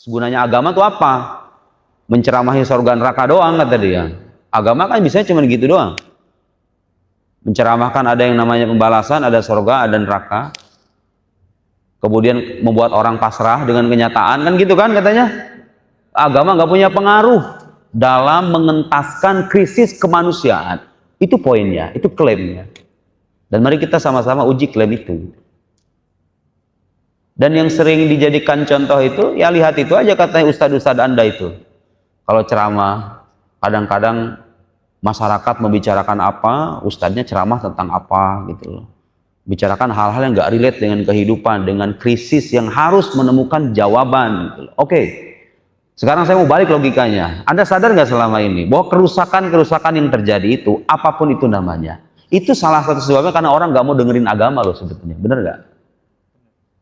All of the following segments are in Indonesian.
Gunanya agama tuh apa? Menceramahi surga neraka doang kata dia. Agama kan bisa cuma gitu doang. Menceramahkan ada yang namanya pembalasan, ada surga, ada neraka. Kemudian membuat orang pasrah dengan kenyataan, kan gitu kan katanya. Agama nggak punya pengaruh dalam mengentaskan krisis kemanusiaan. Itu poinnya, itu klaimnya. Dan mari kita sama-sama uji klaim itu. Dan yang sering dijadikan contoh itu, ya lihat itu aja katanya ustadz-ustadz Anda itu. Kalau ceramah, kadang-kadang masyarakat membicarakan apa, ustadznya ceramah tentang apa gitu loh. Bicarakan hal-hal yang nggak relate dengan kehidupan, dengan krisis yang harus menemukan jawaban gitu loh. Oke, sekarang saya mau balik logikanya. Anda sadar nggak selama ini bahwa kerusakan-kerusakan yang terjadi itu, apapun itu namanya, itu salah satu sebabnya karena orang nggak mau dengerin agama loh sebetulnya, bener nggak?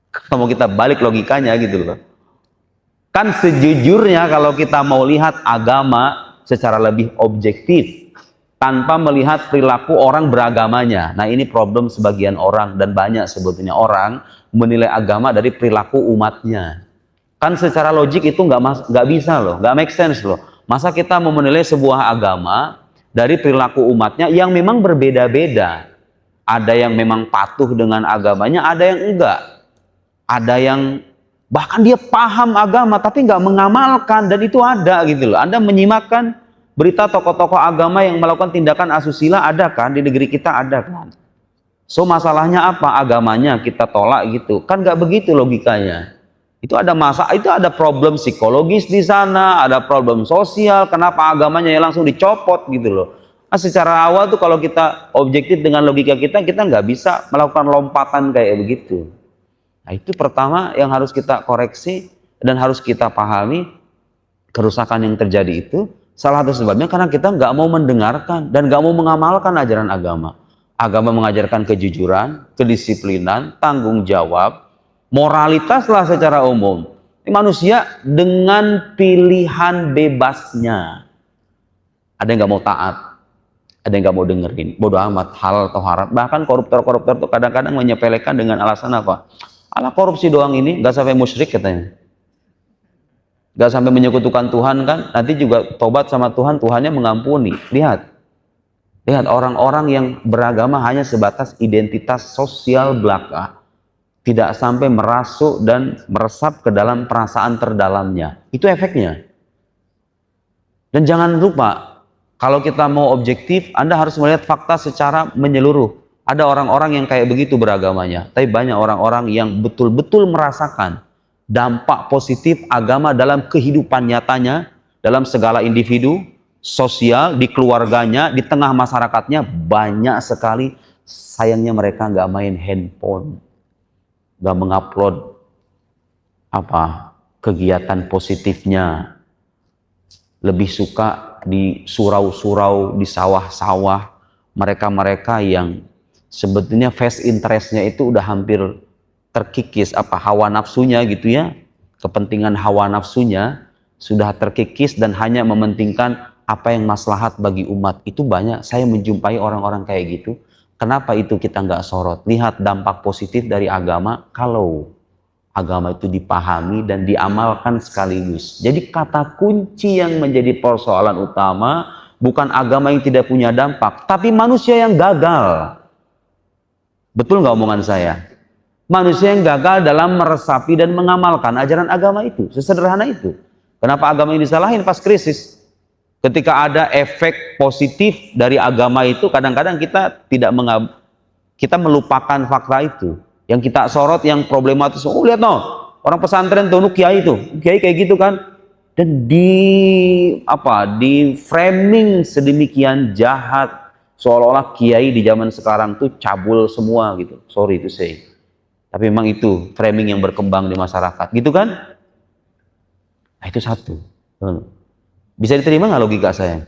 Kalau kita balik logikanya gitu loh. Kan sejujurnya kalau kita mau lihat agama secara lebih objektif tanpa melihat perilaku orang beragamanya. Nah, ini problem sebagian orang dan banyak sebetulnya orang menilai agama dari perilaku umatnya. Kan secara logik itu nggak bisa loh, nggak make sense loh. Masa kita mau menilai sebuah agama dari perilaku umatnya yang memang berbeda-beda. Ada yang memang patuh dengan agamanya, ada yang enggak. Ada yang bahkan dia paham agama tapi nggak mengamalkan, dan itu ada gitu loh. Anda menyimakkan berita tokoh-tokoh agama yang melakukan tindakan asusila, ada kan di negeri kita, ada kan. So masalahnya apa? Agamanya kita tolak gitu kan, nggak begitu logikanya. Itu ada problem psikologis di sana, ada problem sosial. Kenapa agamanya ya langsung dicopot gitu loh. Nah, secara awal tuh kalau kita objektif dengan logika kita nggak bisa melakukan lompatan kayak begitu. Nah, itu pertama yang harus kita koreksi dan harus kita pahami. Kerusakan yang terjadi itu salah satu sebabnya karena kita nggak mau mendengarkan dan nggak mau mengamalkan ajaran agama. Agama mengajarkan kejujuran, kedisiplinan, tanggung jawab, moralitas lah secara umum. Ini manusia dengan pilihan bebasnya. Ada yang nggak mau taat, ada yang nggak mau dengerin, bodoh amat, halal atau haram. Bahkan koruptor-koruptor itu kadang-kadang menyepelekan dengan alasan apa? Ala korupsi doang ini, nggak sampai musyrik katanya. Nggak sampai menyekutukan Tuhan kan, nanti juga tobat sama Tuhan, Tuhannya mengampuni. Lihat orang-orang yang beragama hanya sebatas identitas sosial belaka, tidak sampai merasuk dan meresap ke dalam perasaan terdalamnya. Itu efeknya. Dan jangan lupa, kalau kita mau objektif, Anda harus melihat fakta secara menyeluruh. Ada orang-orang yang kayak begitu beragamanya, tapi banyak orang-orang yang betul-betul merasakan dampak positif agama dalam kehidupan nyatanya, dalam segala individu, sosial, di keluarganya, di tengah masyarakatnya. Banyak sekali. Sayangnya mereka nggak main handphone, nggak mengupload kegiatan positifnya, lebih suka di surau-surau, di sawah-sawah. Mereka-mereka yang sebetulnya face interestnya itu udah hampir terkikis, hawa nafsunya gitu ya, kepentingan hawa nafsunya sudah terkikis dan hanya mementingkan apa yang maslahat bagi umat. Itu banyak saya menjumpai orang-orang kayak gitu. Kenapa itu kita nggak sorot? Lihat dampak positif dari agama kalau agama itu dipahami dan diamalkan sekaligus. Jadi kata kunci yang menjadi persoalan utama bukan agama yang tidak punya dampak, tapi manusia yang gagal. Betul nggak omongan saya? Manusia yang gagal dalam meresapi dan mengamalkan ajaran agama itu. Sesederhana itu. Kenapa agama ini disalahin pas krisis? Ketika ada efek positif dari agama itu, kadang-kadang kita kita melupakan fakta itu. Yang kita sorot yang problematis. Oh lihat no, orang pesantren tuh, kiai itu, kiai kayak gitu kan. Dan di framing sedemikian jahat, seolah-olah kiai di zaman sekarang tuh cabul semua gitu. Sorry to say. Tapi memang itu framing yang berkembang di masyarakat, gitu kan? Nah, itu satu. Bisa diterima nggak logika saya?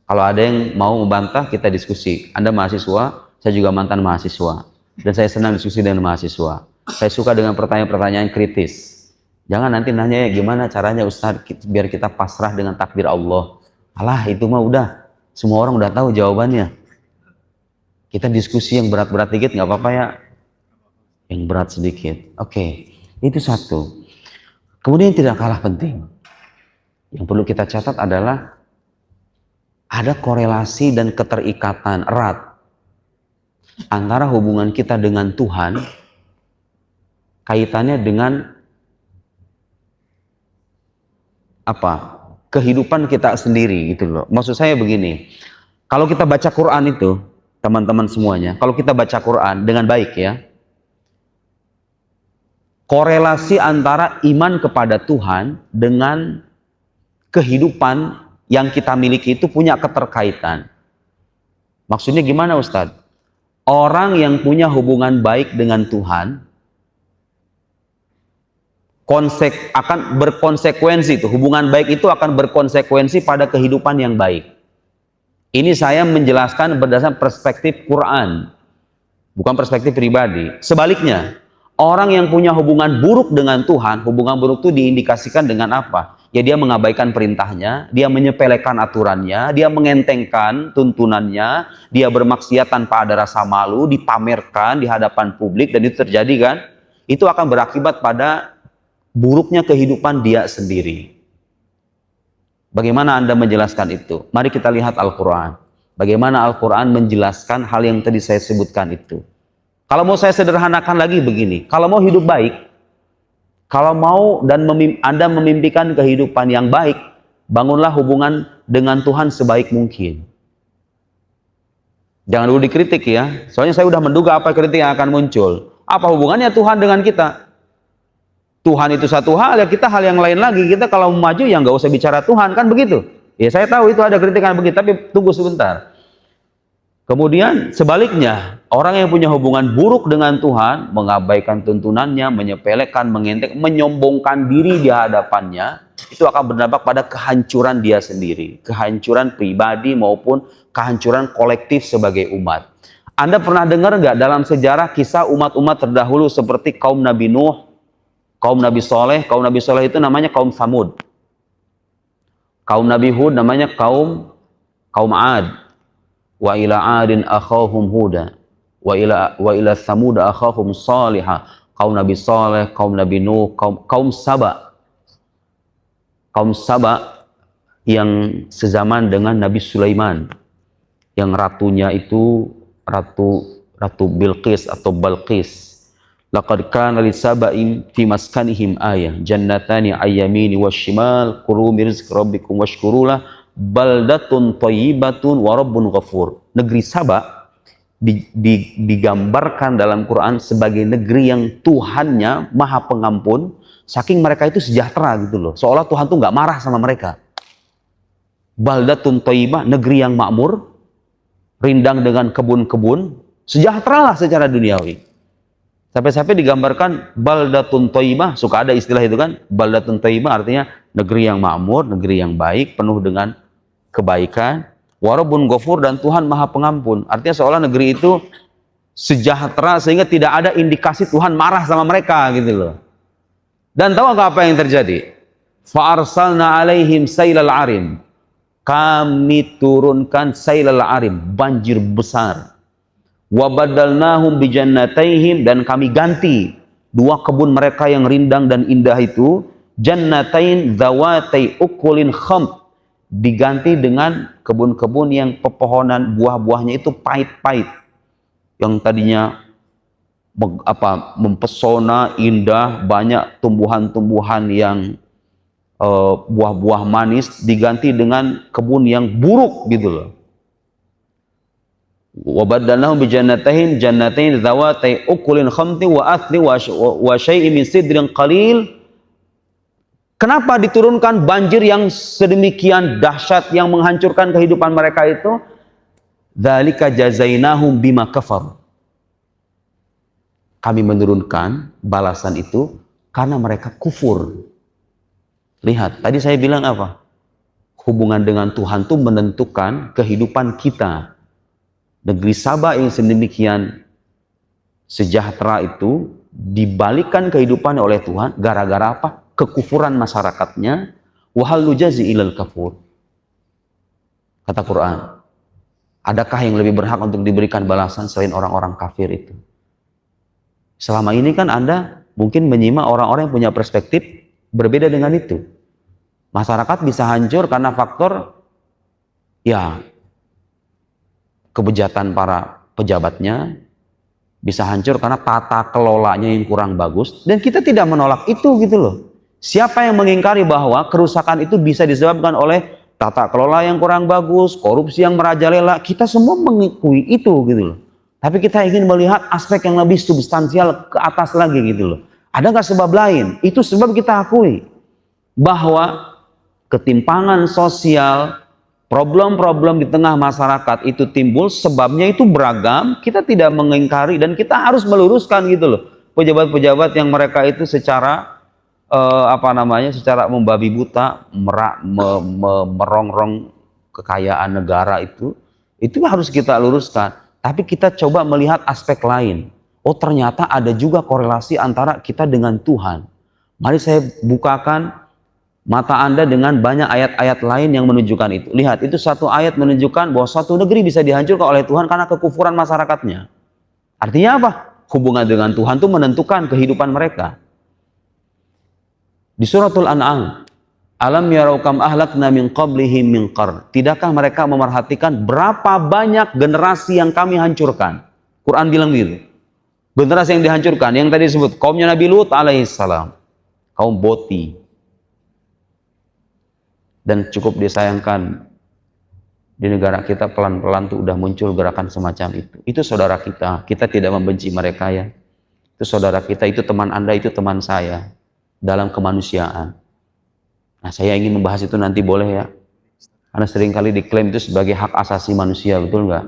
Kalau ada yang mau membantah, kita diskusi. Anda mahasiswa, saya juga mantan mahasiswa. Dan saya senang diskusi dengan mahasiswa. Saya suka dengan pertanyaan-pertanyaan kritis. Jangan nanti nanya ya gimana caranya Ustadz biar kita pasrah dengan takdir Allah. Alah, itu mah udah. Semua orang udah tahu jawabannya. Kita diskusi yang berat-berat dikit nggak apa-apa ya. Yang berat sedikit. Oke, itu satu. Kemudian yang tidak kalah penting, yang perlu kita catat adalah ada korelasi dan keterikatan erat antara hubungan kita dengan Tuhan, kaitannya dengan apa? Kehidupan kita sendiri gitu loh. Maksud saya begini, kalau kita baca Quran itu, teman-teman semuanya, kalau kita baca Quran dengan baik ya, korelasi antara iman kepada Tuhan dengan kehidupan yang kita miliki itu punya keterkaitan. Maksudnya gimana Ustadz? Orang yang punya hubungan baik dengan Tuhan akan berkonsekuensi, itu hubungan baik itu akan berkonsekuensi pada kehidupan yang baik. Ini saya menjelaskan berdasarkan perspektif Quran, bukan perspektif pribadi. Sebaliknya, orang yang punya hubungan buruk dengan Tuhan, hubungan buruk itu diindikasikan dengan apa? Ya dia mengabaikan perintahnya, dia menyepelekan aturannya, dia mengentengkan tuntunannya, dia bermaksiat tanpa ada rasa malu, dipamerkan di hadapan publik, dan itu terjadi kan? Itu akan berakibat pada buruknya kehidupan dia sendiri. Bagaimana Anda menjelaskan itu? Mari kita lihat Al-Quran. Bagaimana Al-Quran menjelaskan hal yang tadi saya sebutkan itu. Kalau mau saya sederhanakan lagi begini, kalau mau hidup baik, kalau mau dan Anda memimpikan kehidupan yang baik, bangunlah hubungan dengan Tuhan sebaik mungkin. Jangan dulu dikritik ya, soalnya saya sudah menduga apa kritik yang akan muncul. Apa hubungannya Tuhan dengan kita? Tuhan itu satu hal, ya kita hal yang lain lagi. Kita kalau mau maju ya nggak usah bicara Tuhan, kan begitu? Ya saya tahu itu ada kritikan begitu, tapi tunggu sebentar. Kemudian sebaliknya, orang yang punya hubungan buruk dengan Tuhan, mengabaikan tuntunannya, menyepelekan, mengenteng, menyombongkan diri di hadapannya, itu akan berdampak pada kehancuran dia sendiri. Kehancuran pribadi maupun kehancuran kolektif sebagai umat. Anda pernah dengar nggak dalam sejarah kisah umat-umat terdahulu seperti kaum Nabi Nuh, kaum Nabi Soleh? Kaum Nabi Soleh itu namanya kaum Samud. Kaum Nabi Hud namanya kaum Ad. Wa ila adin akhahum huda wa ila samud akhahum salihah. Kaum Nabi Saleh, kaum Nabi Nuh, kaum Saba. Kaum Saba yang sezaman dengan Nabi Sulaiman, yang ratunya itu ratu Bilqis atau Balqis. Laqad kana li saba'in fi maskanihim ayah jannatani ayyamini washimal kulu min rizqi rabbikum washkurulah baldatun thayyibatun wa rabbun ghafur. Negeri Saba digambarkan dalam Quran sebagai negeri yang Tuhannya Maha Pengampun, saking mereka itu sejahtera gitu loh, seolah Tuhan tuh nggak marah sama mereka. Baldatun thayyibah, negeri yang makmur, rindang dengan kebun-kebun, sejahtera lah secara duniawi. Sampai-sampai digambarkan baldatun thayyibah, suka ada istilah itu kan, baldatun thayyibah artinya negeri yang makmur, negeri yang baik, penuh dengan kebaikan, warabun ghafur, dan Tuhan Maha Pengampun. Artinya seolah negeri itu sejahtera sehingga tidak ada indikasi Tuhan marah sama mereka gitu loh. Dan tahu nggak apa yang terjadi? Fa arsalna alaihim sailal arim. Kami turunkan sailal arim, banjir besar. Wa badalnahum bi jannataihim, dan kami ganti dua kebun mereka yang rindang dan indah itu, jannatain dzawatai ukulin khamr, diganti dengan kebun-kebun yang pepohonan buah-buahnya itu pahit-pahit, yang tadinya mempesona, indah, banyak tumbuhan-tumbuhan yang buah-buah manis, diganti dengan kebun yang buruk gitu loh. Wa badalnahum bi jannatihim jannatain dzawatai ukulin khamti wa athli wa syai'in min sidrin qalil. Kenapa diturunkan banjir yang sedemikian dahsyat yang menghancurkan kehidupan mereka itu? Dzalika jazainahum bima kafar. Kami menurunkan balasan itu karena mereka kufur. Lihat, tadi saya bilang apa? Hubungan dengan Tuhan itu menentukan kehidupan kita. Negeri Saba yang sedemikian sejahtera itu dibalikkan kehidupannya oleh Tuhan gara-gara apa? Kekufuran masyarakatnya. Wahal nujazi ilal kafur. Kata Quran, adakah yang lebih berhak untuk diberikan balasan selain orang-orang kafir itu? Selama ini kan Anda mungkin menyimak orang-orang yang punya perspektif berbeda dengan itu. Masyarakat bisa hancur karena faktor ya kebejatan para pejabatnya, bisa hancur karena tata kelolanya yang kurang bagus, dan kita tidak menolak itu gitu loh. Siapa yang mengingkari bahwa kerusakan itu bisa disebabkan oleh tata kelola yang kurang bagus, korupsi yang merajalela? Kita semua mengakui itu gitu loh. Tapi kita ingin melihat aspek yang lebih substansial ke atas lagi gitu loh. Ada nggak sebab lain? Itu sebab kita akui bahwa ketimpangan sosial, problem-problem di tengah masyarakat itu timbul, sebabnya itu beragam. Kita tidak mengingkari dan kita harus meluruskan gitu loh. Pejabat-pejabat yang mereka itu secara secara membabi buta, merongrong kekayaan negara itu harus kita luruskan. Tapi kita coba melihat aspek lain. Oh, ternyata ada juga korelasi antara kita dengan Tuhan. Mari saya bukakan mata Anda dengan banyak ayat-ayat lain yang menunjukkan itu. Lihat, itu satu ayat menunjukkan bahwa suatu negeri bisa dihancurkan oleh Tuhan karena kekufuran masyarakatnya. Artinya apa? Hubungan dengan Tuhan itu menentukan kehidupan mereka. Di suratul An'am, alam yarau kam ahlakna min qablihim min qarn. Tidakkah mereka memerhatikan berapa banyak generasi yang kami hancurkan? Quran bilang gitu. Generasi yang dihancurkan, yang tadi disebut kaumnya Nabi Lut alaihissalam, kaum Boti. Dan cukup disayangkan di negara kita pelan-pelan tuh udah muncul gerakan semacam itu. Itu saudara kita tidak membenci mereka ya. Itu saudara kita, itu teman Anda, itu teman saya dalam kemanusiaan. Nah, saya ingin membahas itu nanti, boleh ya? Karena seringkali diklaim itu sebagai hak asasi manusia, betul nggak?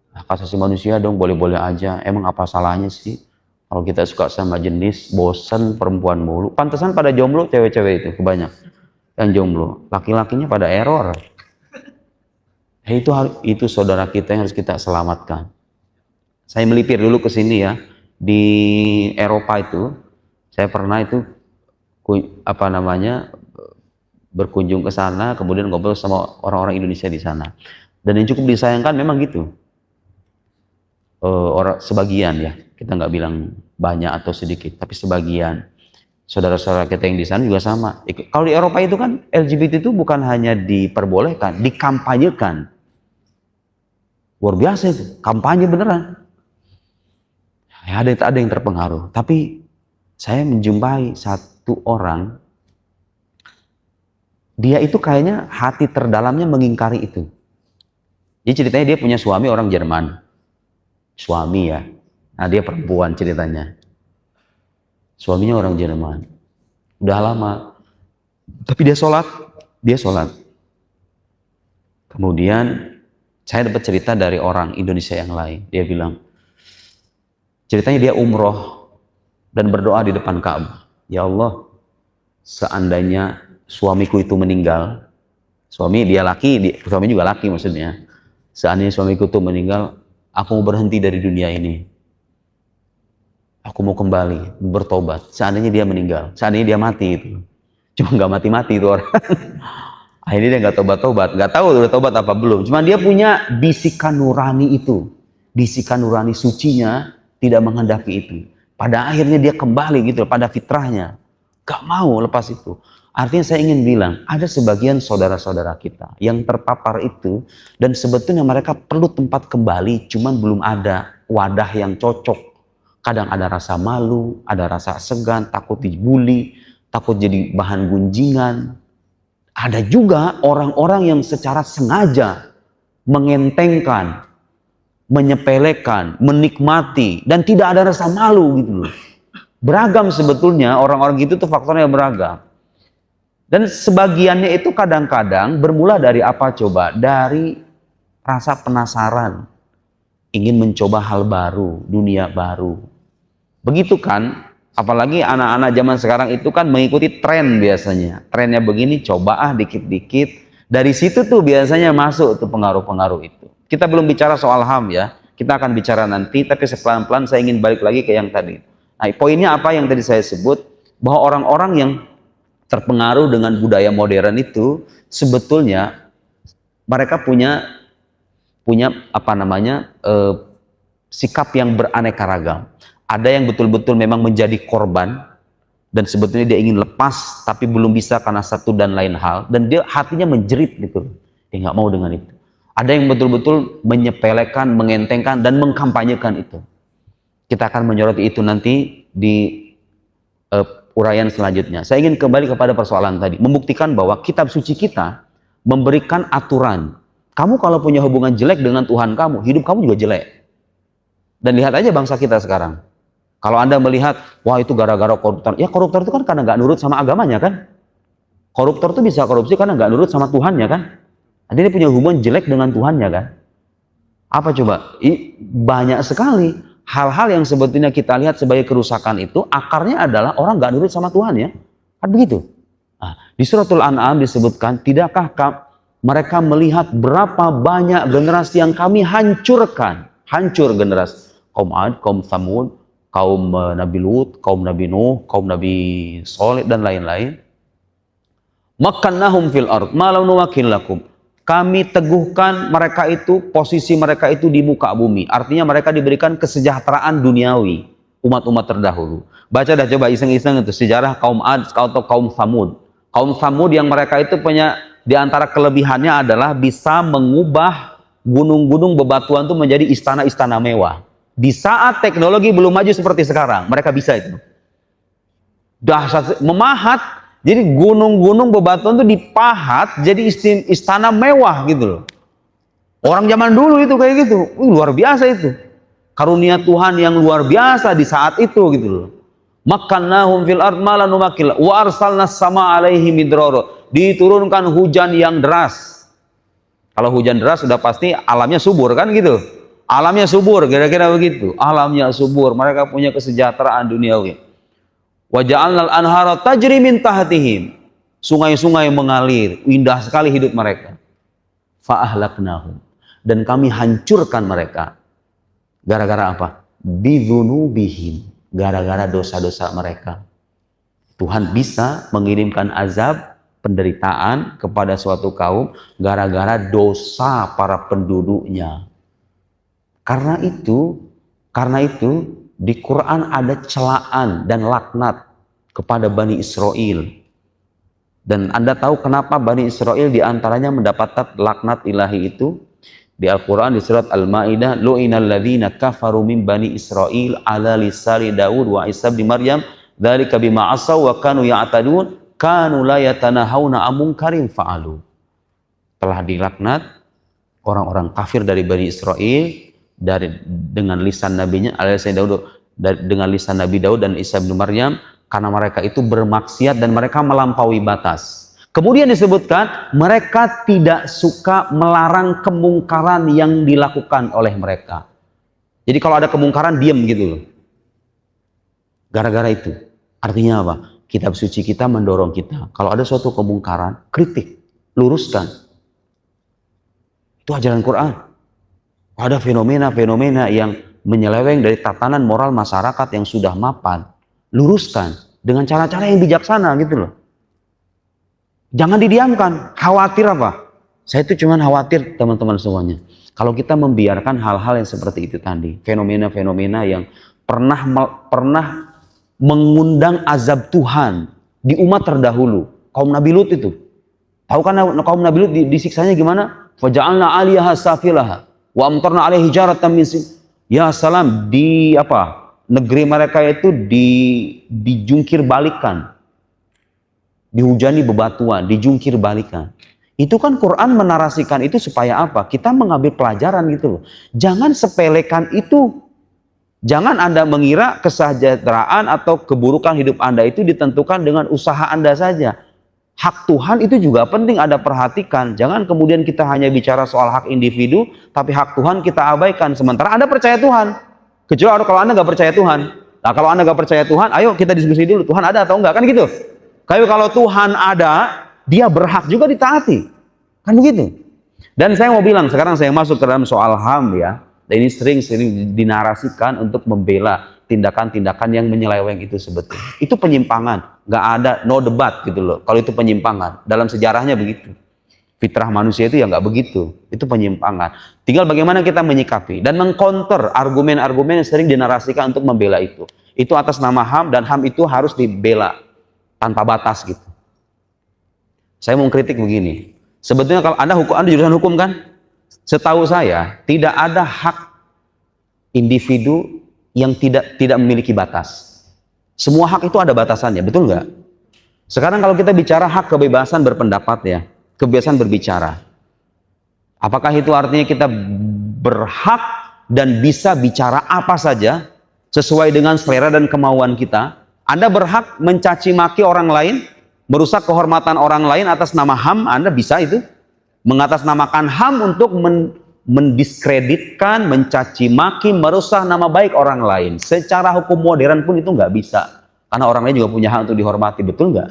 Hak asasi manusia dong, boleh-boleh aja. Emang apa salahnya sih? Kalau kita suka sama jenis, bosen perempuan mulu. Pantesan pada jomblo cewek-cewek itu kebanyak. Yang jomblo, laki-lakinya pada error. Itu saudara kita yang harus kita selamatkan. Saya melipir dulu ke sini ya. Di Eropa itu, saya pernah itu berkunjung ke sana, kemudian ngobrol sama orang-orang Indonesia di sana. Dan yang cukup disayangkan memang gitu. Orang sebagian ya, kita nggak bilang banyak atau sedikit, tapi sebagian saudara-saudara kita yang di sana juga sama. Kalau di Eropa itu kan LGBT itu bukan hanya diperbolehkan, dikampanyekan. Luar biasa itu, kampanye beneran. Ya, ada yang terpengaruh, tapi saya menjumpai satu orang, dia itu kayaknya hati terdalamnya mengingkari itu. Jadi ceritanya dia punya suami orang Jerman. Suami ya, nah dia perempuan ceritanya. Suaminya orang Jerman, udah lama, tapi dia sholat. Kemudian saya dapat cerita dari orang Indonesia yang lain. Dia bilang, ceritanya dia umroh dan berdoa di depan Ka'bah. Ya Allah, seandainya suamiku itu meninggal, suami juga laki maksudnya. Seandainya suamiku itu meninggal, aku mau berhenti dari dunia ini. Aku mau kembali, bertobat. Seandainya dia meninggal, seandainya dia mati itu. Cuma nggak mati-mati itu orang. Akhirnya dia nggak tobat-tobat, nggak tahu udah tobat apa belum. Cuma dia punya bisikan nurani itu. Bisikan nurani sucinya tidak menghendaki itu. Pada akhirnya dia kembali gitu, pada fitrahnya. Gak mau lepas itu. Artinya saya ingin bilang, ada sebagian saudara-saudara kita yang terpapar itu, dan sebetulnya mereka perlu tempat kembali, cuman belum ada wadah yang cocok. Kadang ada rasa malu, ada rasa segan, takut dibully, takut jadi bahan gunjingan. Ada juga orang-orang yang secara sengaja mengentengkan, menyepelekan, menikmati, dan tidak ada rasa malu gitu loh. Beragam sebetulnya orang-orang gitu tuh faktornya beragam. Dan sebagiannya itu kadang-kadang bermula dari apa coba? Dari rasa penasaran, ingin mencoba hal baru, dunia baru. Begitu kan? Apalagi anak-anak zaman sekarang itu kan mengikuti tren biasanya. Trennya begini, coba dikit-dikit. Dari situ tuh biasanya masuk tuh pengaruh-pengaruh itu. Kita belum bicara soal HAM ya. Kita akan bicara nanti, tapi sepelan-pelan saya ingin balik lagi ke yang tadi. Nah, poinnya apa yang tadi saya sebut? Bahwa orang-orang yang terpengaruh dengan budaya modern itu sebetulnya mereka punya sikap yang beraneka ragam. Ada yang betul-betul memang menjadi korban dan sebetulnya dia ingin lepas tapi belum bisa karena satu dan lain hal, dan dia hatinya menjerit gitu, dia nggak mau dengan itu. Ada yang betul-betul menyepelekan, mengentengkan, dan mengkampanyekan itu. Kita akan menyoroti itu nanti di uraian selanjutnya. Saya ingin kembali kepada persoalan tadi, membuktikan bahwa kitab suci kita memberikan aturan. Kamu kalau punya hubungan jelek dengan Tuhan kamu, hidup kamu juga jelek. Dan lihat aja bangsa kita sekarang. Kalau Anda melihat, wah itu gara-gara koruptor. Ya koruptor itu kan karena nggak nurut sama agamanya kan. Koruptor itu bisa korupsi karena nggak nurut sama Tuhannya kan. Dia punya hubungan jelek dengan Tuhannya kan. Apa coba? Banyak sekali hal-hal yang sebetulnya kita lihat sebagai kerusakan itu, akarnya adalah orang nggak nurut sama Tuhan ya. Kan begitu. Nah, di suratul An'am disebutkan, tidakkah mereka melihat berapa banyak generasi yang kami hancurkan. Hancur generasi. Kaum Ad, kaum Thamud, kaum Nabi Lut, kaum Nabi Nuh, kaum Nabi Soleh, dan lain-lain. Makkannahum fil ard, ma lam numakkin lakum. Kami teguhkan mereka itu, posisi mereka itu di muka bumi. Artinya mereka diberikan kesejahteraan duniawi, umat-umat terdahulu. Baca dah coba iseng-iseng itu sejarah kaum Ad atau kaum Thamud. Kaum Thamud yang mereka itu punya, di antara kelebihannya adalah bisa mengubah gunung-gunung bebatuan itu menjadi istana-istana mewah. Di saat teknologi belum maju seperti sekarang, mereka bisa itu. Dahsyat, memahat. Jadi gunung-gunung bebatuan itu dipahat jadi istana mewah gitu loh. Orang zaman dulu itu kayak gitu. Luar biasa itu. Karunia Tuhan yang luar biasa di saat itu gitu loh. Makkannahum fil ard ma la numakkil wa arsalna sama alaihi midrara. Diturunkan hujan yang deras. Kalau hujan deras sudah pasti alamnya subur kan gitu. Alamnya subur, kira-kira begitu. Alamnya subur, mereka punya kesejahteraan duniawi. Wa ja'alnal anhara tajri min tahtihim. Sungai-sungai mengalir, indah sekali hidup mereka. Fa ahlaknahum, dan kami hancurkan mereka. Gara-gara apa? Bidzunubihim, gara-gara dosa-dosa mereka. Tuhan bisa mengirimkan azab, penderitaan kepada suatu kaum gara-gara dosa para penduduknya. Karena itu di Quran ada celaan dan laknat kepada Bani Israel. Dan Anda tahu kenapa Bani Israel diantaranya mendapat laknat ilahi itu? Di Al-Quran di surat Al-Ma'idah, lu'inal ladzina kafaru min Bani Israel ala lisani Daud wa Isa bin Maryam dzalika bima asaw wa kanu ya'tadun kanu la yatanahawna an munkarin fa'alu. Telah dilaknat orang-orang kafir dari Bani Israel dengan lisan nabinya dengan lisan Nabi Daud dan Isa bin Maryam, karena mereka itu bermaksiat dan mereka melampaui batas. Kemudian disebutkan mereka tidak suka melarang kemungkaran yang dilakukan oleh mereka. Jadi kalau ada kemungkaran diam gitu loh. Gara-gara itu. Artinya apa? Kitab suci kita mendorong kita, kalau ada suatu kemungkaran, kritik, luruskan. Itu ajaran Quran. Ada fenomena-fenomena yang menyeleweng dari tatanan moral masyarakat yang sudah mapan, luruskan dengan cara-cara yang bijaksana gitu loh. Jangan didiamkan. Khawatir apa? Saya itu cuma khawatir teman-teman semuanya, kalau kita membiarkan hal-hal yang seperti itu tadi, fenomena-fenomena yang pernah mengundang azab Tuhan di umat terdahulu. Kaum Nabi Lut itu, tahu kan kaum Nabi Lut disiksanya gimana? Faja'alna 'aliyaha safilaha wa amtarna 'alaihi hijaratan min sin. Ya salam, negeri mereka itu dijungkir balikan, dihujani bebatuan, dijungkir balikan. Itu kan Quran menarasikan itu supaya apa? Kita mengambil pelajaran gitu loh. Jangan sepelekan itu. Jangan Anda mengira kesejahteraan atau keburukan hidup Anda itu ditentukan dengan usaha Anda saja. Hak Tuhan itu juga penting Anda perhatikan. Jangan kemudian kita hanya bicara soal hak individu, tapi hak Tuhan kita abaikan. Sementara Anda percaya Tuhan. Kecuali kalau Anda nggak percaya Tuhan. Nah kalau Anda nggak percaya Tuhan, ayo kita diskusi dulu. Tuhan ada atau enggak? Kan gitu. Kalau Tuhan ada, dia berhak juga ditaati. Kan begitu. Dan saya mau bilang, sekarang saya masuk ke dalam soal HAM ya. Dan ini sering dinarasikan untuk membela tindakan-tindakan yang menyeleweng itu sebetulnya. Itu penyimpangan, nggak ada, no debat gitu loh. Kalau itu penyimpangan, dalam sejarahnya begitu. Fitrah manusia itu ya nggak begitu, itu penyimpangan. Tinggal bagaimana kita menyikapi dan mengcounter argumen-argumen yang sering dinarasikan untuk membela itu. itu atas nama HAM, dan HAM itu harus dibela tanpa batas gitu. Saya mau kritik begini, sebetulnya kalau Anda jurusan hukum kan, setahu saya tidak ada hak individu yang tidak memiliki batas. Semua hak itu ada batasannya, betul nggak? Sekarang kalau kita bicara hak kebebasan berpendapat ya, kebebasan berbicara, apakah itu artinya kita berhak dan bisa bicara apa saja sesuai dengan selera dan kemauan kita? Anda berhak mencaci maki orang lain, merusak kehormatan orang lain atas nama HAM, Anda bisa itu mengatasnamakan HAM untuk mendiskreditkan, mencaci maki, merusak nama baik orang lain. Secara hukum modern pun itu nggak bisa, karena orang lain juga punya hak untuk dihormati, betul nggak?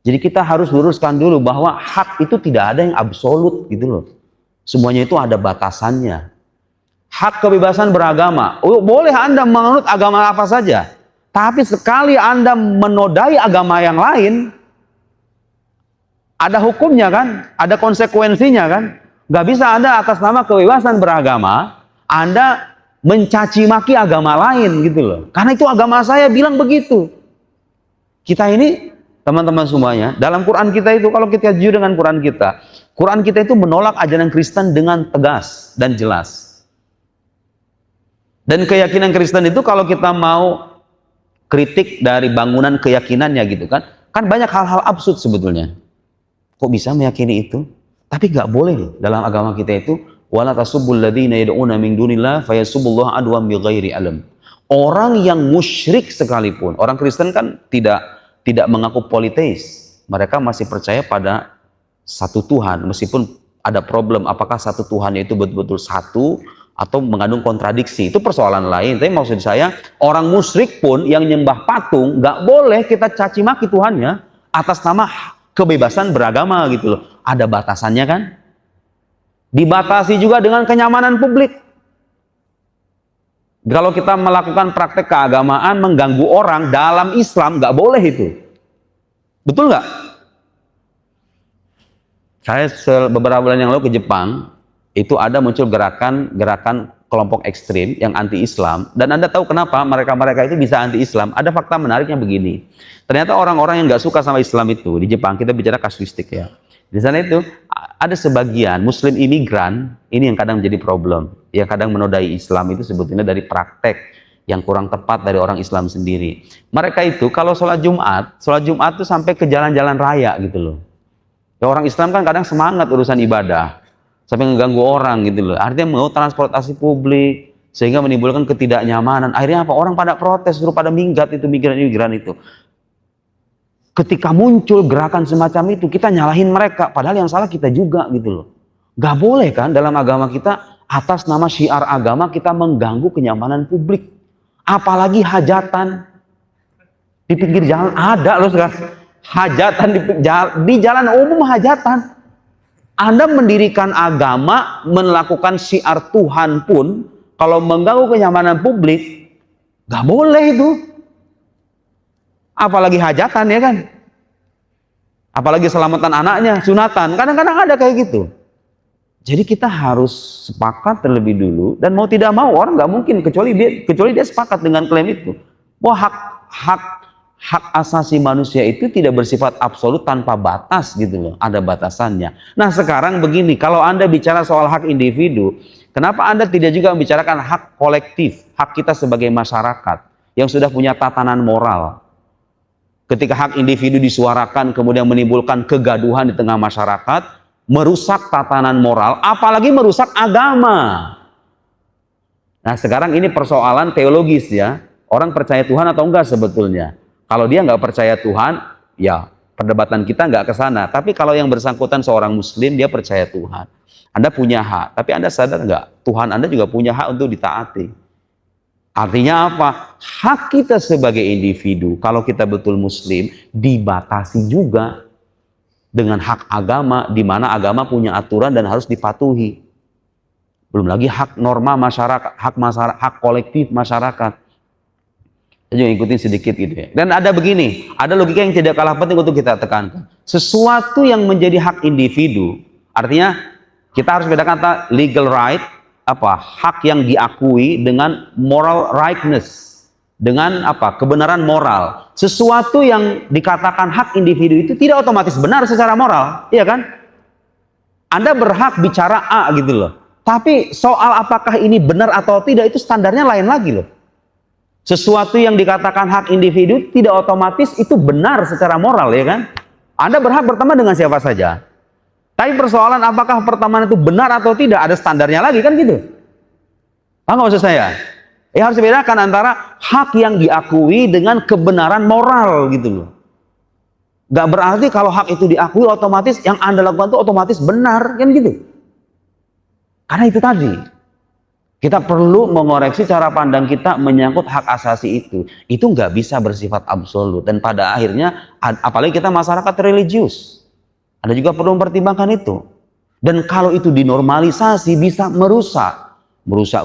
Jadi kita harus luruskan dulu bahwa hak itu tidak ada yang absolut gitu loh. Semuanya itu ada batasannya. Hak kebebasan beragama, boleh Anda menganut agama apa saja, tapi sekali Anda menodai agama yang lain, ada hukumnya kan, ada konsekuensinya kan. Gak bisa Anda atas nama kebebasan beragama, Anda mencaci maki agama lain gitu loh. Karena itu agama saya bilang begitu. Kita ini, teman-teman semuanya, dalam Quran kita itu, kalau kita jujur dengan Quran kita itu menolak ajaran Kristen dengan tegas dan jelas. Dan keyakinan Kristen itu kalau kita mau kritik dari bangunan keyakinannya gitu kan banyak hal-hal absurd sebetulnya. Kok bisa meyakini itu? Tapi nggak boleh nih dalam agama kita itu, wala tasubbul ladzina yad'una min dunillah fayasubbullaha adwan bighairi ilm. Orang yang musyrik sekalipun, orang Kristen kan tidak mengaku politeis. Mereka masih percaya pada satu Tuhan, meskipun ada problem apakah satu Tuhan itu betul-betul satu atau mengandung kontradiksi, itu persoalan lain. Tapi maksud saya, orang musyrik pun yang nyembah patung nggak boleh kita caci maki Tuhannya atas nama kebebasan beragama gitu loh. Ada batasannya kan? Dibatasi juga dengan kenyamanan publik. Kalau kita melakukan praktek keagamaan mengganggu orang dalam Islam, nggak boleh itu. Betul nggak? Saya beberapa bulan yang lalu ke Jepang, itu ada muncul gerakan kelompok ekstrim yang anti-Islam, dan Anda tahu kenapa mereka itu bisa anti-Islam? Ada fakta menariknya begini. Ternyata orang-orang yang nggak suka sama Islam itu di Jepang, kita bicara kasuistik ya. Di sana itu ada sebagian Muslim imigran, ini yang kadang menjadi problem, yang kadang menodai Islam itu sebetulnya dari praktek yang kurang tepat dari orang Islam sendiri. Mereka itu kalau sholat Jumat itu sampai ke jalan-jalan raya gitu loh. Ya, orang Islam kan kadang semangat urusan ibadah, sampai ngeganggu orang gitu loh. Artinya mau transportasi publik sehingga menimbulkan ketidaknyamanan. Akhirnya apa? Orang pada protes, suruh pada minggat itu migran-migran itu. Ketika muncul gerakan semacam itu, kita nyalahin mereka, padahal yang salah kita juga gitu loh. Gak boleh kan dalam agama kita atas nama syiar agama kita mengganggu kenyamanan publik. Apalagi hajatan di pinggir jalan ada loh sekarang. Hajatan di jalan umum, hajatan. Anda mendirikan agama, melakukan syiar Tuhan pun, kalau mengganggu kenyamanan publik, gak boleh itu. Apalagi hajatan ya kan. Apalagi selamatan anaknya, sunatan. Kadang-kadang ada kayak gitu. Jadi kita harus sepakat terlebih dulu, dan mau tidak mau orang nggak mungkin kecuali dia sepakat dengan klaim itu. Bahwa hak asasi manusia itu tidak bersifat absolut tanpa batas gitu loh, ada batasannya. Nah sekarang begini, kalau Anda bicara soal hak individu, kenapa Anda tidak juga membicarakan hak kolektif, hak kita sebagai masyarakat yang sudah punya tatanan moral? Ketika hak individu disuarakan kemudian menimbulkan kegaduhan di tengah masyarakat, merusak tatanan moral, apalagi merusak agama. Nah sekarang ini persoalan teologis ya, orang percaya Tuhan atau enggak sebetulnya. Kalau dia nggak percaya Tuhan, ya perdebatan kita nggak ke sana. Tapi kalau yang bersangkutan seorang Muslim, dia percaya Tuhan. Anda punya hak, tapi Anda sadar nggak? Tuhan Anda juga punya hak untuk ditaati. Artinya apa? Hak kita sebagai individu, kalau kita betul Muslim, dibatasi juga dengan hak agama, di mana agama punya aturan dan harus dipatuhi. Belum lagi hak norma masyarakat, hak kolektif masyarakat. Saya juga ikutin sedikit gitu ya. Dan ada begini, ada logika yang tidak kalah penting untuk kita tekankan. Sesuatu yang menjadi hak individu, artinya kita harus bedakan kata legal right, hak yang diakui dengan moral rightness. dengan apa? Kebenaran moral. Sesuatu yang dikatakan hak individu itu tidak otomatis benar secara moral, iya kan? Anda berhak bicara A gitu loh. Tapi soal apakah ini benar atau tidak itu standarnya lain lagi loh. Sesuatu yang dikatakan hak individu tidak otomatis itu benar secara moral, ya kan? Anda berhak berteman dengan siapa saja. Tapi persoalan apakah pertemanan itu benar atau tidak, ada standarnya lagi kan gitu. Paham maksud saya? Ya harus dibedakan antara hak yang diakui dengan kebenaran moral gitu loh. Gak berarti kalau hak itu diakui otomatis yang Anda lakukan itu otomatis benar kan gitu. Karena itu tadi, kita perlu mengoreksi cara pandang kita menyangkut hak asasi itu. Itu nggak bisa bersifat absolut. Dan pada akhirnya, apalagi kita masyarakat religius, Anda juga perlu mempertimbangkan itu. Dan kalau itu dinormalisasi bisa merusak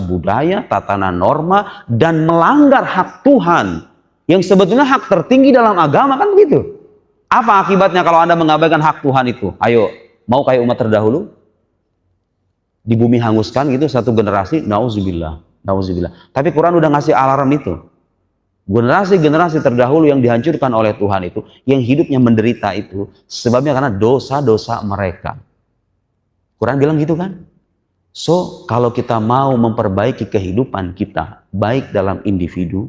budaya, tatanan norma, dan melanggar hak Tuhan yang sebetulnya hak tertinggi dalam agama kan begitu. Apa akibatnya kalau Anda mengabaikan hak Tuhan itu? Ayo, mau kayak umat terdahulu? Di bumi hanguskan gitu satu generasi, nauzubillah. Tapi Quran udah ngasih alarm itu. Generasi-generasi terdahulu yang dihancurkan oleh Tuhan itu, yang hidupnya menderita itu, sebabnya karena dosa-dosa mereka. Quran bilang gitu kan? So, kalau kita mau memperbaiki kehidupan kita, baik dalam individu,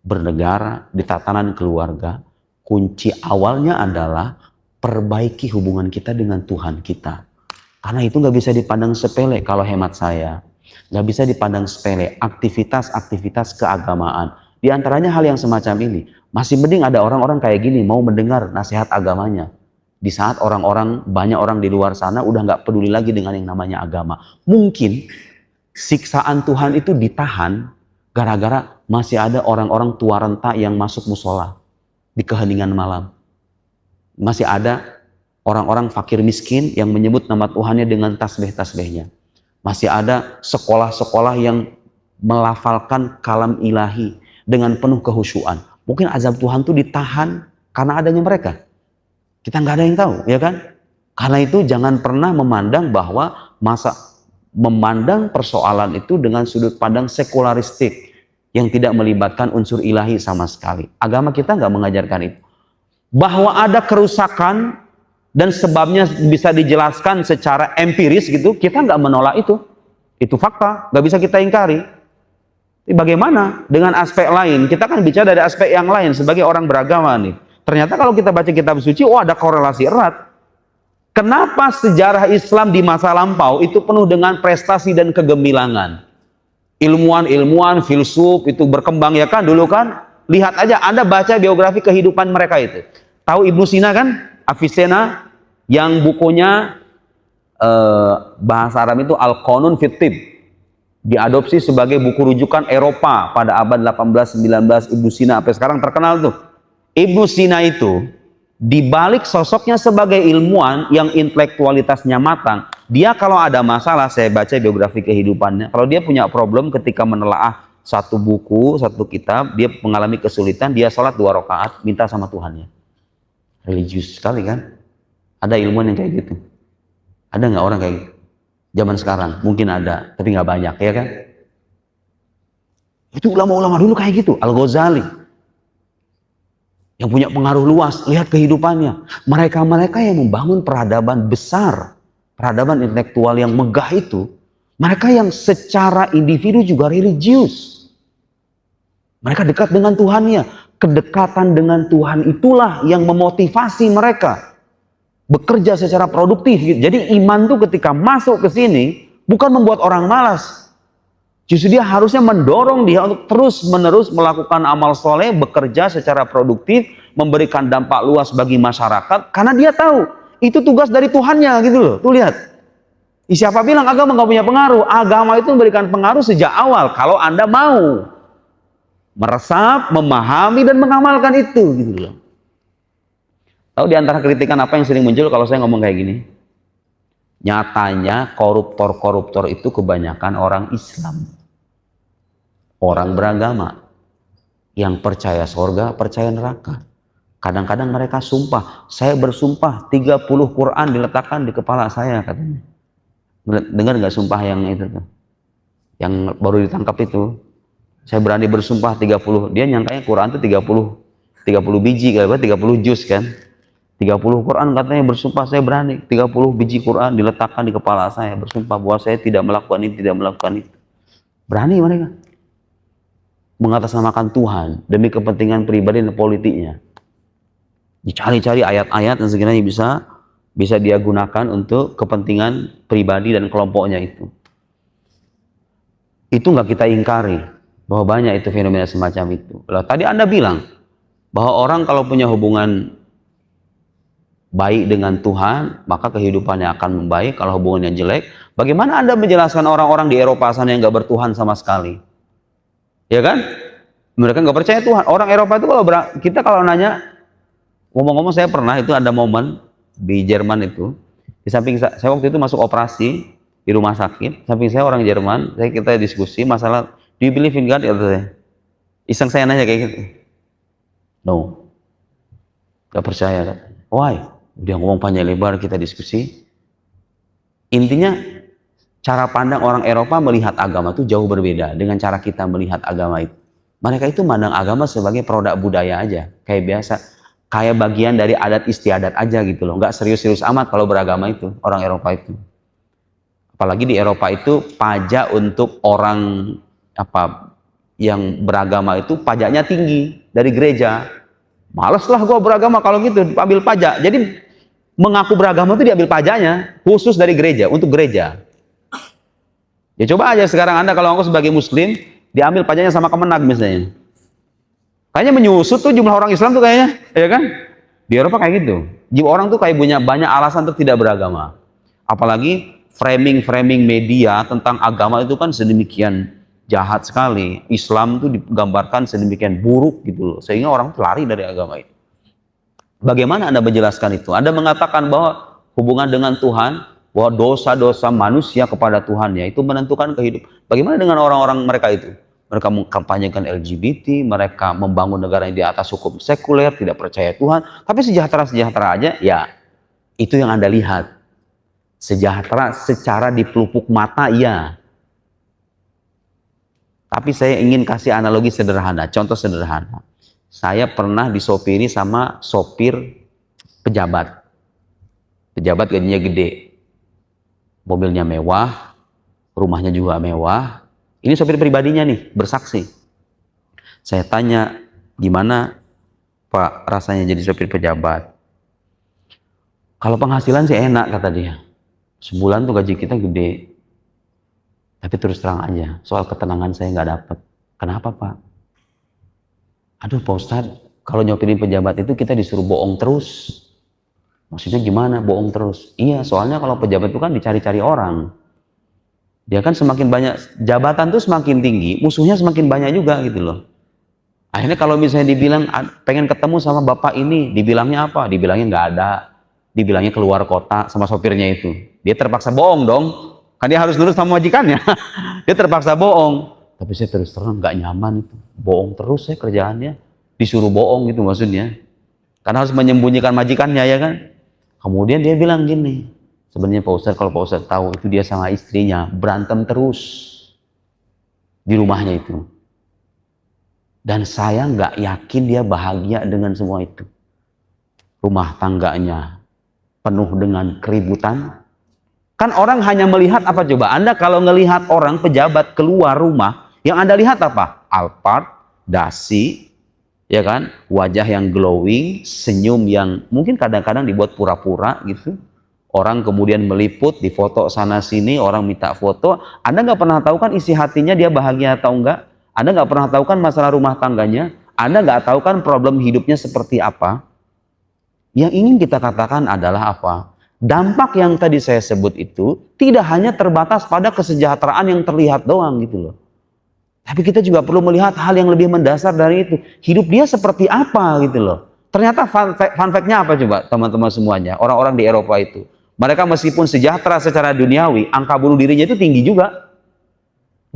bernegara, di tatanan keluarga, kunci awalnya adalah perbaiki hubungan kita dengan Tuhan kita. Karena itu nggak bisa dipandang sepele kalau hemat saya. Nggak bisa dipandang sepele aktivitas-aktivitas keagamaan. Di antaranya hal yang semacam ini. Masih mending ada orang-orang kayak gini mau mendengar nasihat agamanya. Di saat banyak orang di luar sana udah nggak peduli lagi dengan yang namanya agama. Mungkin siksaan Tuhan itu ditahan gara-gara masih ada orang-orang tua renta yang masuk musola di keheningan malam. Masih ada orang-orang fakir miskin yang menyebut nama Tuhannya dengan tasbih-tasbihnya. Masih ada sekolah-sekolah yang melafalkan kalam ilahi dengan penuh kehusyuan. Mungkin azab Tuhan itu ditahan karena adanya mereka. Kita nggak ada yang tahu, ya kan? Karena itu jangan pernah memandang memandang persoalan itu dengan sudut pandang sekularistik yang tidak melibatkan unsur ilahi sama sekali. Agama kita nggak mengajarkan itu. Bahwa ada kerusakan dan sebabnya bisa dijelaskan secara empiris gitu, kita nggak menolak itu. Itu fakta, nggak bisa kita ingkari. Tapi bagaimana dengan aspek lain? Kita kan bicara dari aspek yang lain sebagai orang beragama nih. Ternyata kalau kita baca kitab suci, ada korelasi erat. Kenapa sejarah Islam di masa lampau itu penuh dengan prestasi dan kegemilangan? Ilmuwan-ilmuwan, filsuf itu berkembang ya kan dulu kan? Lihat aja, Anda baca biografi kehidupan mereka itu. Tahu Ibnu Sina kan? Avicenna yang bukunya bahasa Arab itu Al-Qanun fit Tibb. Diadopsi sebagai buku rujukan Eropa pada abad 18-19. Ibnu Sina sampai sekarang terkenal tuh. Ibnu Sina itu dibalik sosoknya sebagai ilmuwan yang intelektualitasnya matang, dia kalau ada masalah, saya baca biografi kehidupannya, kalau dia punya problem ketika menelaah satu buku, satu kitab, dia mengalami kesulitan, dia sholat 2 rakaat, minta sama Tuhannya. Religius sekali kan? Ada ilmuwan yang kayak gitu? Ada nggak orang kayak gitu? Zaman sekarang mungkin ada, tapi nggak banyak, ya kan? Itu ulama-ulama dulu kayak gitu. Al-Ghazali yang punya pengaruh luas, lihat kehidupannya. Mereka-mereka yang membangun peradaban besar, peradaban intelektual yang megah itu, mereka yang secara individu juga religius. Mereka dekat dengan Tuhannya. Kedekatan dengan Tuhan itulah yang memotivasi mereka bekerja secara produktif. Jadi iman tuh ketika masuk ke sini bukan membuat orang malas. Justru dia harusnya mendorong dia untuk terus-menerus melakukan amal soleh, bekerja secara produktif, memberikan dampak luas bagi masyarakat, karena dia tahu itu tugas dari Tuhannya gitu loh. Tuh lihat, siapa bilang agama nggak punya pengaruh? Agama itu memberikan pengaruh sejak awal kalau Anda mau meresap, memahami dan mengamalkan itu gitu loh. Tahu di antara kritikan apa yang sering muncul kalau saya ngomong kayak gini? Nyatanya koruptor-koruptor itu kebanyakan orang Islam. Orang beragama yang percaya surga, percaya neraka. Kadang-kadang mereka sumpah, saya bersumpah 30 Quran diletakkan di kepala saya katanya. Dengar nggak sumpah yang itu tuh? Yang baru ditangkap itu. Saya berani bersumpah 30. Dia nyangkanya Quran itu 30 biji, kali 30 juz kan. 30 Quran katanya, bersumpah saya berani. 30 biji Quran diletakkan di kepala saya, bersumpah bahwa saya tidak melakukan ini, tidak melakukan itu. Berani mereka mengatasnamakan Tuhan demi kepentingan pribadi dan politiknya. Dicari-cari ayat-ayat yang sekiranya bisa dia gunakan untuk kepentingan pribadi dan kelompoknya itu. Itu nggak kita ingkari bahwa banyak itu fenomena semacam itu. Lah, tadi Anda bilang bahwa orang kalau punya hubungan baik dengan Tuhan, maka kehidupannya akan membaik. Kalau hubungannya jelek, bagaimana Anda menjelaskan orang-orang di Eropa sana yang nggak bertuhan sama sekali? Ya kan? Mereka nggak percaya Tuhan. Orang Eropa itu kita kalau nanya, ngomong-ngomong saya pernah itu ada momen di Jerman itu, di samping saya waktu itu masuk operasi di rumah sakit, samping saya orang Jerman, kita diskusi masalah, do you believe in God? Iseng saya nanya kayak gitu. No, gak percaya kan? Why? Dia ngomong panjang lebar, kita diskusi. Intinya cara pandang orang Eropa melihat agama itu jauh berbeda dengan cara kita melihat agama itu. Mereka itu mandang agama sebagai produk budaya aja, kayak biasa, kayak bagian dari adat istiadat aja gitu loh. Nggak serius-serius amat kalau beragama itu, orang Eropa itu. Apalagi di Eropa itu pajak untuk orang yang beragama itu pajaknya tinggi dari gereja. Males lah gue beragama kalau gitu, ambil pajak. Jadi mengaku beragama itu diambil pajaknya khusus dari gereja, untuk gereja. Ya coba aja sekarang Anda kalau ngaku sebagai Muslim, diambil pajaknya sama Kemenag misalnya. Kayaknya menyusut tuh jumlah orang Islam tuh kayaknya, ya kan? Di Eropa kayak gitu. Jiwa orang tuh kayak punya banyak alasan untuk tidak beragama. Apalagi framing media tentang agama itu kan sedemikian jahat sekali. Islam tuh digambarkan sedemikian buruk gitu loh, sehingga orang tuh lari dari agama itu. Bagaimana Anda menjelaskan itu? Anda mengatakan bahwa hubungan dengan Tuhan, bahwa dosa-dosa manusia kepada Tuhannya itu menentukan kehidupan. Bagaimana dengan orang-orang mereka itu? Mereka mengkampanyekan LGBT, mereka membangun negara yang di atas hukum sekuler, tidak percaya Tuhan, tapi sejahtera-sejahtera aja, ya itu yang Anda lihat. Sejahtera secara di pelupuk mata, ya. Tapi saya ingin kasih analogi sederhana, contoh sederhana. Saya pernah disopiri sama sopir pejabat. Pejabat gajinya gede. Mobilnya mewah, rumahnya juga mewah. Ini sopir pribadinya nih, bersaksi. Saya tanya, gimana Pak rasanya jadi sopir pejabat? Kalau penghasilan sih enak, kata dia. Sebulan tuh gaji kita gede. Tapi terus terang aja, soal ketenangan saya nggak dapet. Kenapa Pak? Aduh Pak Ustadz, kalau nyopirin pejabat itu kita disuruh bohong terus. Maksudnya gimana bohong terus? Iya, soalnya kalau pejabat itu kan dicari-cari orang. Dia kan semakin banyak, jabatan tuh semakin tinggi, musuhnya semakin banyak juga gitu loh. Akhirnya kalau misalnya dibilang pengen ketemu sama bapak ini, dibilangnya apa? Dibilangnya nggak ada. Dibilangnya keluar kota sama sopirnya itu. Dia terpaksa bohong dong. Kan dia harus nurut sama majikannya. Dia terpaksa bohong. Tapi saya terus terang nggak nyaman itu. Bohong terus saya kerjaannya. Disuruh bohong gitu maksudnya. Karena harus menyembunyikan majikannya ya kan. Kemudian dia bilang gini. Sebenarnya Pak Ustadz, kalau Pak Ustadz tahu itu dia sama istrinya berantem terus di rumahnya itu. Dan saya nggak yakin dia bahagia dengan semua itu. Rumah tangganya penuh dengan keributan. Kan orang hanya melihat apa coba? Anda kalau ngelihat orang pejabat keluar rumah, yang Anda lihat apa? Alphard, dasi, ya kan? Wajah yang glowing, senyum yang mungkin kadang-kadang dibuat pura-pura gitu. Orang kemudian meliput, difoto sana sini, orang minta foto. Anda nggak pernah tahu kan isi hatinya dia bahagia atau enggak? Anda nggak pernah tahu kan masalah rumah tangganya? Anda nggak tahu kan problem hidupnya seperti apa? Yang ingin kita katakan adalah apa? Dampak yang tadi saya sebut itu tidak hanya terbatas pada kesejahteraan yang terlihat doang gitu loh. Tapi kita juga perlu melihat hal yang lebih mendasar dari itu. Hidup dia seperti apa gitu loh. Ternyata fun fact-nya apa coba teman-teman semuanya? Orang-orang di Eropa itu. Mereka meskipun sejahtera secara duniawi, angka bunuh dirinya itu tinggi juga.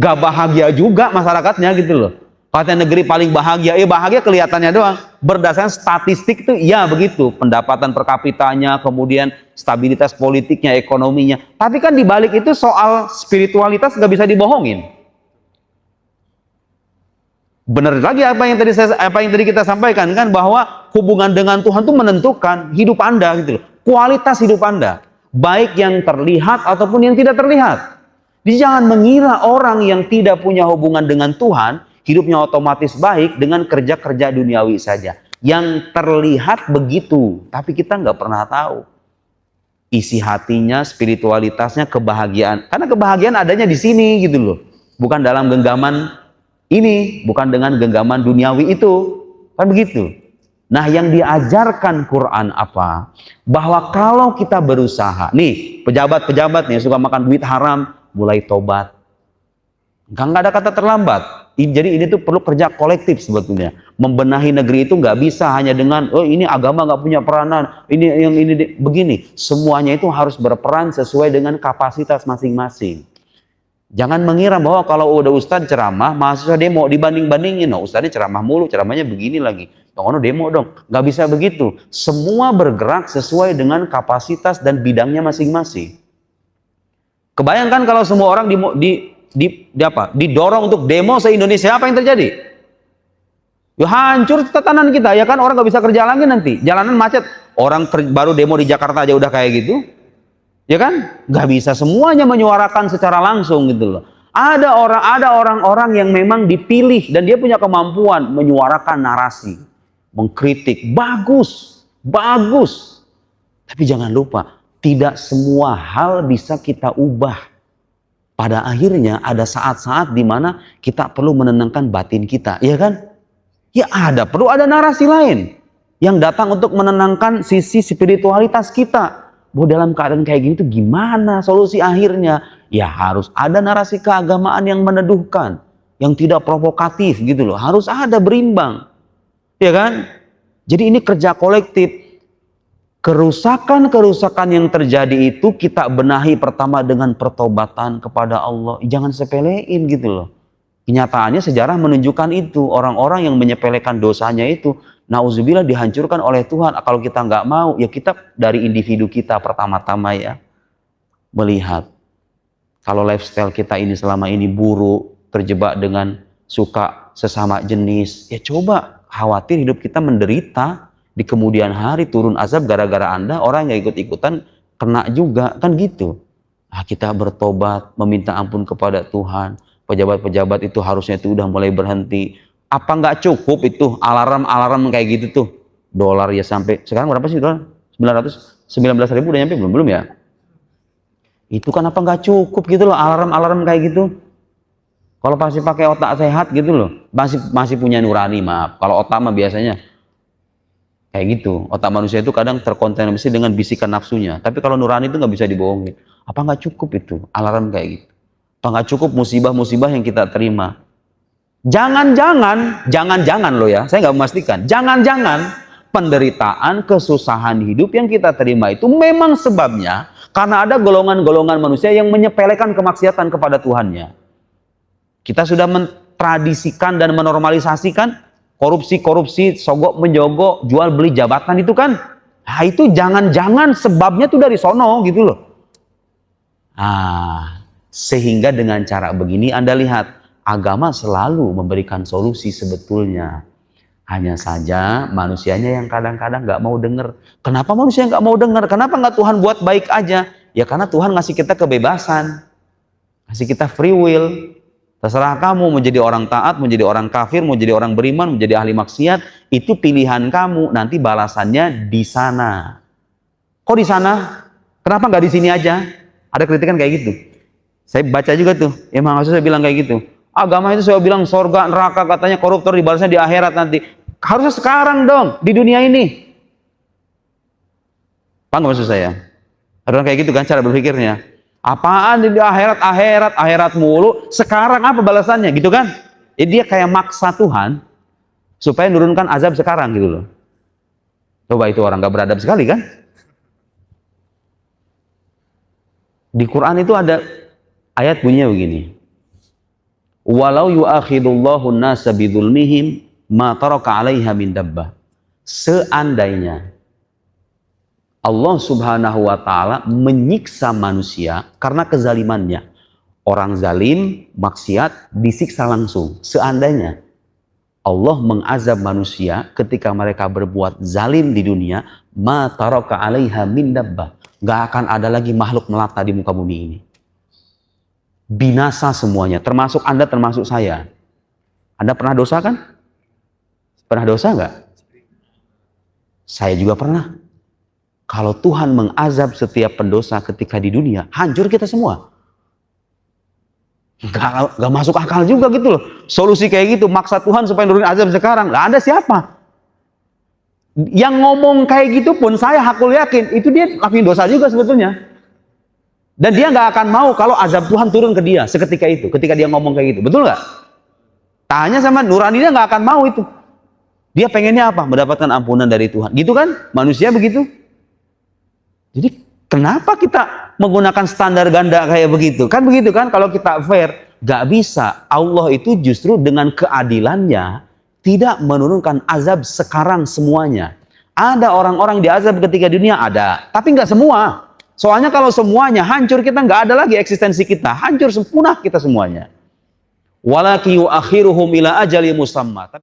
Gak bahagia juga masyarakatnya gitu loh. Katanya negeri paling bahagia, bahagia kelihatannya doang. Berdasarkan statistik itu iya begitu. Pendapatan per kapitanya, kemudian stabilitas politiknya, ekonominya. Tapi kan dibalik itu soal spiritualitas gak bisa dibohongin. Benar lagi apa yang tadi kita sampaikan kan, bahwa hubungan dengan Tuhan itu menentukan hidup Anda gitu loh. Kualitas hidup Anda, baik yang terlihat ataupun yang tidak terlihat. Jadi jangan mengira orang yang tidak punya hubungan dengan Tuhan hidupnya otomatis baik dengan kerja-kerja duniawi saja. Yang terlihat begitu, tapi kita nggak pernah tahu isi hatinya, spiritualitasnya, kebahagiaan. Karena kebahagiaan adanya di sini gitu loh, bukan dalam genggaman ini, bukan dengan genggaman duniawi itu, kan begitu. Nah, yang diajarkan Quran apa? Bahwa kalau kita berusaha, nih pejabat-pejabat nih suka makan duit haram, mulai tobat. Nggak ada kata terlambat. Jadi ini tuh perlu kerja kolektif sebetulnya. Membenahi negeri itu nggak bisa hanya dengan, oh ini agama nggak punya peranan, ini begini. Semuanya itu harus berperan sesuai dengan kapasitas masing-masing. Jangan mengira bahwa kalau udah ustadz ceramah, mahasiswa demo, dibanding-bandingin. No, ustadznya ceramah mulu, ceramahnya begini lagi. Yang demo dong. Nggak bisa begitu. Semua bergerak sesuai dengan kapasitas dan bidangnya masing-masing. Kebayangkan kalau semua orang didorong untuk demo se-Indonesia, apa yang terjadi? Ya hancur tatanan kita, ya kan? Orang nggak bisa kerja lagi nanti. Jalanan macet. Orang baru demo di Jakarta aja udah kayak gitu. Ya kan? Nggak bisa semuanya menyuarakan secara langsung gitu loh. Ada orang-orang yang memang dipilih dan dia punya kemampuan menyuarakan narasi, mengkritik, bagus. Tapi jangan lupa, tidak semua hal bisa kita ubah. Pada akhirnya ada saat-saat di mana kita perlu menenangkan batin kita, ya kan? Ya perlu ada narasi lain yang datang untuk menenangkan sisi spiritualitas kita. Bahwa dalam keadaan kayak gini tuh gimana solusi akhirnya? Ya harus ada narasi keagamaan yang meneduhkan, yang tidak provokatif gitu loh. Harus ada berimbang, ya kan? Jadi ini kerja kolektif. Kerusakan yang terjadi itu kita benahi pertama dengan pertobatan kepada Allah. Jangan sepelein gitu loh. Kenyataannya sejarah menunjukkan itu. Orang-orang yang menyepelekan dosanya itu, nauzubillah, dihancurkan oleh Tuhan. Kalau kita nggak mau, ya kita dari individu kita pertama-tama ya. Melihat. Kalau lifestyle kita ini selama ini buruk, terjebak dengan suka sesama jenis, ya coba khawatir hidup kita menderita. Di kemudian hari turun azab gara-gara Anda, orang yang ikut-ikutan kena juga, kan gitu. Nah, kita bertobat, meminta ampun kepada Tuhan. Pejabat-pejabat itu harusnya itu udah mulai berhenti. Apa nggak cukup itu alarm kayak gitu tuh? Dolar ya sampai sekarang berapa sih dolar? 19 ribu udah nyampe belum ya? Itu kan apa nggak cukup gitu loh, alarm kayak gitu. Kalau pasti pakai otak sehat gitu loh, masih punya nurani, maaf. Kalau otak mah biasanya kayak gitu. Otak manusia itu kadang terkontaminasi dengan bisikan nafsunya. Tapi kalau nurani itu nggak bisa dibohongin. Apa nggak cukup itu alarm kayak gitu? Apa nggak cukup musibah-musibah yang kita terima? Jangan-jangan loh ya, saya nggak memastikan. Jangan-jangan penderitaan, kesusahan hidup yang kita terima itu memang sebabnya karena ada golongan-golongan manusia yang menyepelekan kemaksiatan kepada Tuhannya. Kita sudah mentradisikan dan menormalisasikan korupsi, sogok menjogok, jual beli jabatan itu kan. Nah itu jangan-jangan sebabnya tuh dari sono gitu loh. Sehingga dengan cara begini Anda lihat, agama selalu memberikan solusi sebetulnya. Hanya saja manusianya yang kadang-kadang nggak mau dengar. Kenapa manusia nggak mau dengar? Kenapa nggak Tuhan buat baik aja? Ya karena Tuhan ngasih kita kebebasan, ngasih kita free will. Terserah kamu mau jadi orang taat, mau jadi orang kafir, mau jadi orang beriman, mau jadi ahli maksiat, itu pilihan kamu. Nanti balasannya di sana. Kok di sana? Kenapa nggak di sini aja? Ada kritikan kayak gitu. Saya baca juga tuh, emang saya bilang kayak gitu. Agama itu saya bilang sorga, neraka, katanya koruptor dibalasnya di akhirat nanti. Harusnya sekarang dong, di dunia ini. Paham maksud saya? Ada kayak gitu kan cara berpikirnya. Apaan di akhirat mulu, sekarang apa balasannya gitu kan? Jadi dia kayak maksa Tuhan supaya nurunkan azab sekarang gitu loh. Coba itu orang gak beradab sekali kan? Di Quran itu ada ayat bunyinya begini. Walau yu'akhidullahu an-nasa bidzulmihim ma taraka 'alaiha min dabbah. Seandainya Allah Subhanahu wa taala menyiksa manusia karena kezalimannya. Orang zalim, maksiat disiksa langsung. Seandainya Allah mengazab manusia ketika mereka berbuat zalim di dunia, ma taraka 'alaiha min dabbah. Gak akan ada lagi makhluk melata di muka bumi ini. Binasa semuanya, termasuk Anda, termasuk saya. Anda pernah dosa kan? Pernah dosa nggak? Saya juga pernah. Kalau Tuhan mengazab setiap pendosa ketika di dunia, hancur kita semua. Gak masuk akal juga gitu loh. Solusi kayak gitu, maksa Tuhan supaya nurunin azab sekarang. Lah Anda siapa? Yang ngomong kayak gitu pun saya hakul yakin, itu dia lakuin dosa juga sebetulnya. Dan dia nggak akan mau kalau azab Tuhan turun ke dia seketika itu, ketika dia ngomong kayak gitu. Betul nggak? Tanya sama nurani, dia nggak akan mau itu. Dia pengennya apa? Mendapatkan ampunan dari Tuhan. Gitu kan? Manusia begitu. Jadi kenapa kita menggunakan standar ganda kayak begitu? Kan begitu kan? Kalau kita fair, nggak bisa. Allah itu justru dengan keadilannya tidak menurunkan azab sekarang semuanya. Ada orang-orang diazab ketika dunia, ada. Tapi nggak semua. Soalnya kalau semuanya hancur, kita nggak ada lagi eksistensi kita. Hancur, punah kita semuanya. Walaki yuakhiruhum ila ajali musamma.